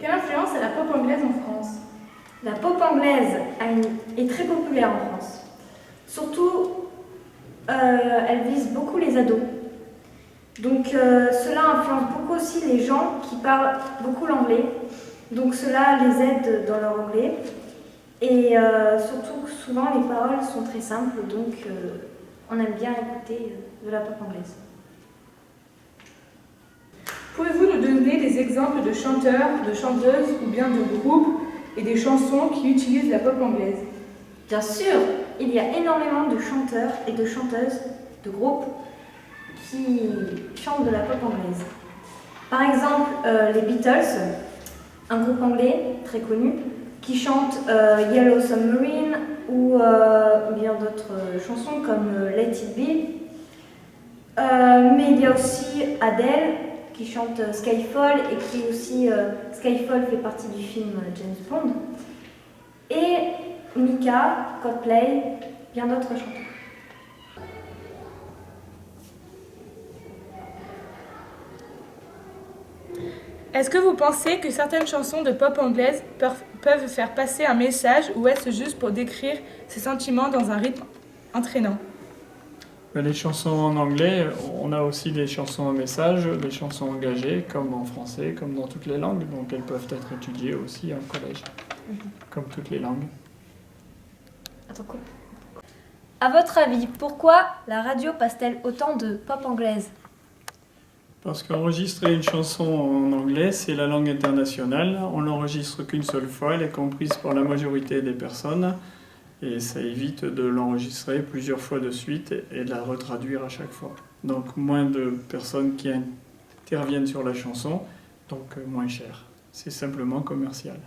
Quelle influence a la pop anglaise en France? La pop anglaise est très populaire en France. Surtout, elle vise beaucoup les ados. Donc cela influence beaucoup aussi les gens qui parlent beaucoup l'anglais. Donc cela les aide dans leur anglais. Et surtout, souvent, les paroles sont très simples, donc on aime bien écouter de la pop anglaise. Pouvez-vous nous donner des exemples de chanteurs, de chanteuses ou bien de groupes et des chansons qui utilisent la pop anglaise? Bien sûr, il y a énormément de chanteurs et de chanteuses, de groupes qui chantent de la pop anglaise. Par exemple, les Beatles, un groupe anglais très connu, qui chante Yellow Submarine ou bien d'autres chansons comme Let It Be. Mais il y a aussi Adele qui chante Skyfall et qui aussi, Skyfall fait partie du film James Bond. Et Mika, Coldplay, bien d'autres chanteurs. Est-ce que vous pensez que certaines chansons de pop anglaise peuvent faire passer un message ou est-ce juste pour décrire ses sentiments dans un rythme entraînant? Les chansons en anglais, on a aussi des chansons à message, des chansons engagées, comme en français, comme dans toutes les langues, donc elles peuvent être étudiées aussi en collège, comme toutes les langues. À votre avis, pourquoi la radio passe-t-elle autant de pop anglaise? Parce qu'enregistrer une chanson en anglais, c'est la langue internationale. On l'enregistre qu'une seule fois, elle est comprise par la majorité des personnes. Et ça évite de l'enregistrer plusieurs fois de suite et de la retraduire à chaque fois. Donc moins de personnes qui interviennent sur la chanson, donc moins cher. C'est simplement commercial.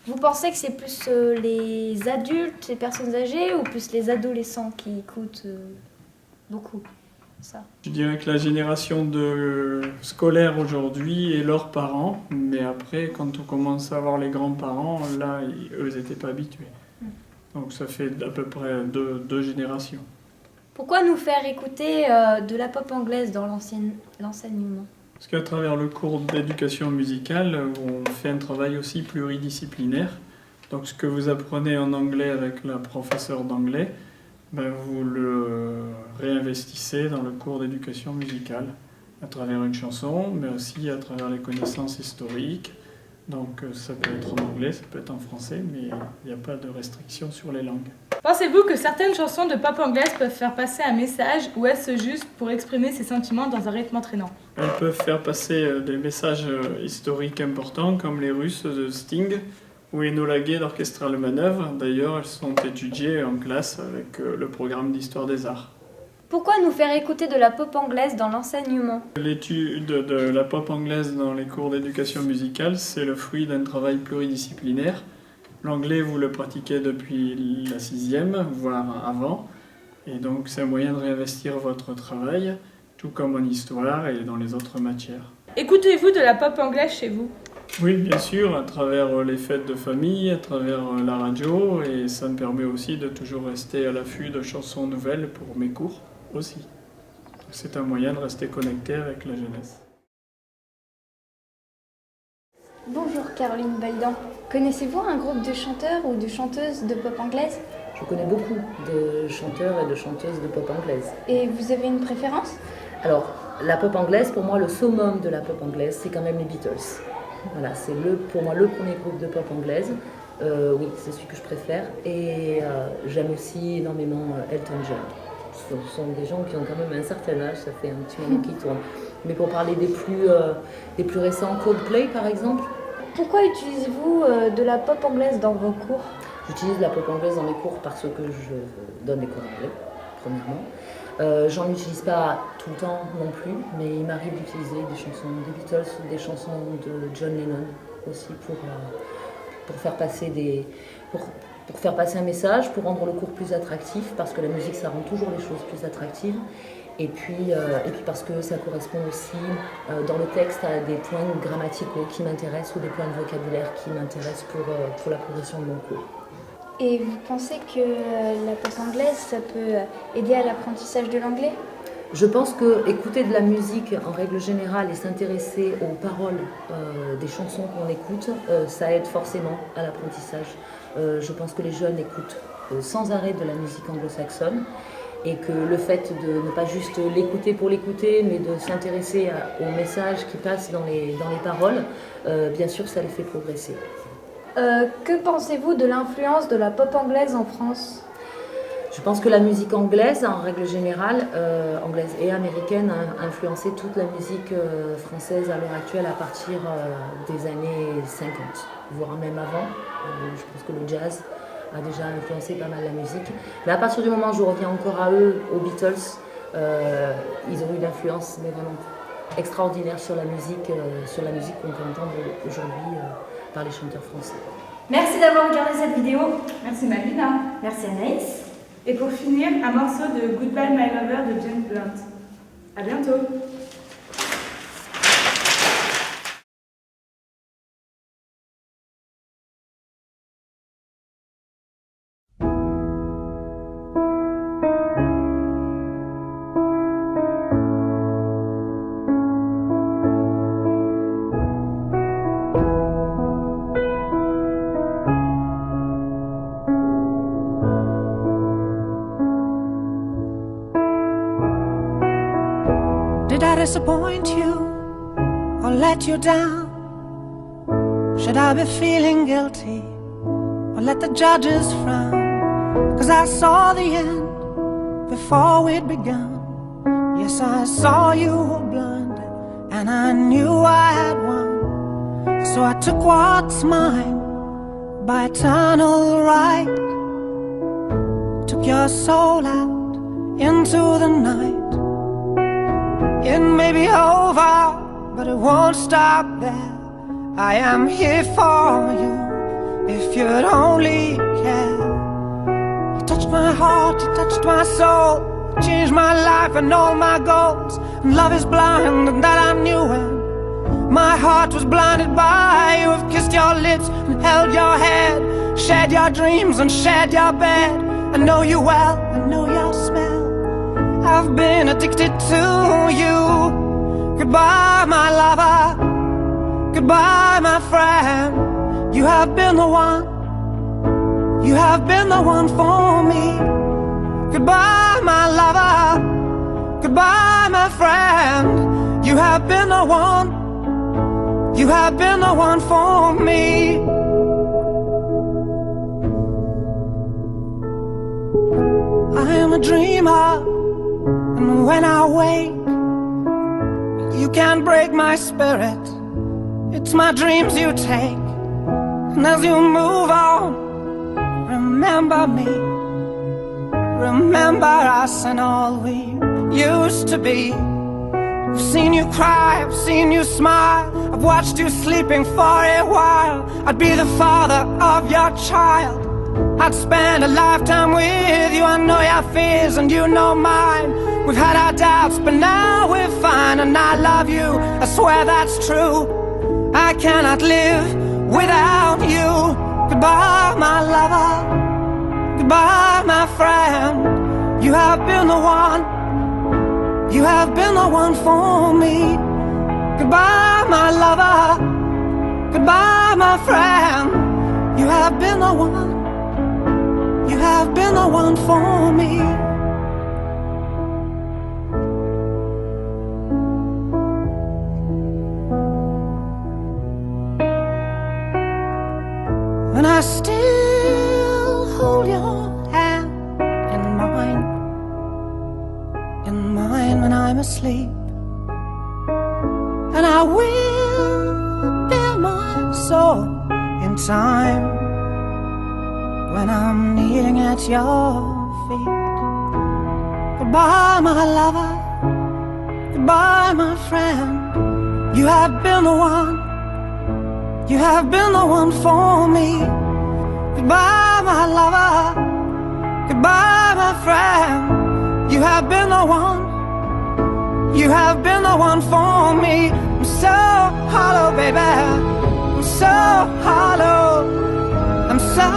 Vous pensez que c'est plus les adultes, les personnes âgées ou plus les adolescents qui écoutent beaucoup ça? Je dirais que la génération de scolaires aujourd'hui est leurs parents, mais après, quand on commence à avoir les grands-parents, là, eux n'étaient pas habitués. Donc ça fait à peu près deux générations. Pourquoi nous faire écouter de la pop anglaise dans l'enseignement? Parce qu'à travers le cours d'éducation musicale, on fait un travail aussi pluridisciplinaire. Donc ce que vous apprenez en anglais avec la professeure d'anglais, vous le réinvestissez dans le cours d'éducation musicale, à travers une chanson, mais aussi à travers les connaissances historiques. Donc ça peut être en anglais, ça peut être en français, mais il n'y a pas de restriction sur les langues. Pensez-vous que certaines chansons de pop anglaise peuvent faire passer un message ou est-ce juste pour exprimer ses sentiments dans un rythme entraînant? Elles peuvent faire passer des messages historiques importants, comme les Russes de Sting ou Enola Gay d'Orchestral Manœuvre. D'ailleurs, elles sont étudiées en classe avec le programme d'histoire des arts. Pourquoi nous faire écouter de la pop anglaise dans l'enseignement? L'étude de la pop anglaise dans les cours d'éducation musicale, c'est le fruit d'un travail pluridisciplinaire. L'anglais, vous le pratiquez depuis la 6e, voire avant. Et donc, c'est un moyen de réinvestir votre travail, tout comme en histoire et dans les autres matières. Écoutez-vous de la pop anglaise chez vous? Oui, bien sûr, à travers les fêtes de famille, à travers la radio, et ça me permet aussi de toujours rester à l'affût de chansons nouvelles pour mes cours aussi. C'est un moyen de rester connecté avec la jeunesse. Bonjour Caroline Baldan. Connaissez-vous un groupe de chanteurs ou de chanteuses de pop anglaise? Je connais beaucoup de chanteurs et de chanteuses de pop anglaise. Et vous avez une préférence? Alors, la pop anglaise, pour moi, le summum de la pop anglaise, c'est quand même les Beatles. Voilà, c'est pour moi le premier groupe de pop anglaise. Oui, c'est celui que je préfère. Et j'aime aussi énormément Elton John. Ce sont des gens qui ont quand même un certain âge, ça fait un petit moment qu'ils tournent. Mais pour parler des plus récents, Coldplay par exemple. Pourquoi utilisez-vous de la pop anglaise dans vos cours? J'utilise la pop anglaise dans mes cours parce que je donne des cours d'anglais, premièrement. J'en utilise pas tout le temps non plus, mais il m'arrive d'utiliser des chansons des Beatles ou des chansons de John Lennon aussi pour faire passer pour faire passer un message, pour rendre le cours plus attractif, parce que la musique ça rend toujours les choses plus attractives. Et puis parce que ça correspond aussi dans le texte à des points grammaticaux qui m'intéressent ou des points de vocabulaire qui m'intéressent pour la progression de mon cours. Et vous pensez que la pop anglaise, ça peut aider à l'apprentissage de l'anglais? Je pense que écouter de la musique en règle générale et s'intéresser aux paroles des chansons qu'on écoute, ça aide forcément à l'apprentissage. Je pense que les jeunes écoutent sans arrêt de la musique anglo-saxonne et que le fait de ne pas juste l'écouter pour l'écouter, mais de s'intéresser aux messages qui passent dans les paroles, bien sûr ça les fait progresser. Que pensez-vous de l'influence de la pop anglaise en France ? Je pense que la musique anglaise, en règle générale, anglaise et américaine, a influencé toute la musique française à l'heure actuelle à partir des années 50, voire même avant. Je pense que le jazz a déjà influencé pas mal la musique. Mais à partir du moment où je reviens encore à eux, aux Beatles, ils ont eu une influence mais vraiment extraordinaire sur la musique qu'on peut entendre aujourd'hui par les chanteurs français. Merci d'avoir regardé cette vidéo. Merci Malvina. Merci Anaïs. Et pour finir, un morceau de Goodbye My Lover de James Blunt. À bientôt. Did I disappoint you or let you down? Should I be feeling guilty or let the judges frown? 'Cause I saw the end before we'd begun. Yes, I saw you were blinded and I knew I had won. So I took what's mine by eternal right. Took your soul out into the night. It may be over, but it won't stop there. I am here for you, if you'd only care. You touched my heart, you touched my soul, changed my life and all my goals. And love is blind, and that I knew when my heart was blinded by you. I've kissed your lips and held your head, shared your dreams and shared your bed. I know you well, I know your smell. I've been addicted to you. Goodbye, my lover. Goodbye, my friend. You have been the one. You have been the one for me. Goodbye, my lover. Goodbye, my friend. You have been the one. You have been the one for me. I am a dreamer. And when I wake, you can't break my spirit. It's my dreams you take. And as you move on, remember me. Remember us and all we used to be. I've seen you cry, I've seen you smile, I've watched you sleeping for a while. I'd be the father of your child. I'd spend a lifetime with you. I know your fears and you know mine. We've had our doubts, but now we're fine. And I love you, I swear that's true. I cannot live without you. Goodbye, my lover. Goodbye, my friend. You have been the one. You have been the one for me. Goodbye, my lover. Goodbye, my friend. You have been the one. You have been the one for me. And I still hold your hand in mine when I'm asleep. And I will bear my soul in time when I'm kneeling at your feet. Goodbye, my lover. Goodbye, my friend. You have been the one. You have been the one for me. Goodbye, my lover. Goodbye, my friend. You have been the one. You have been the one for me. I'm so hollow, baby. I'm so hollow. I'm so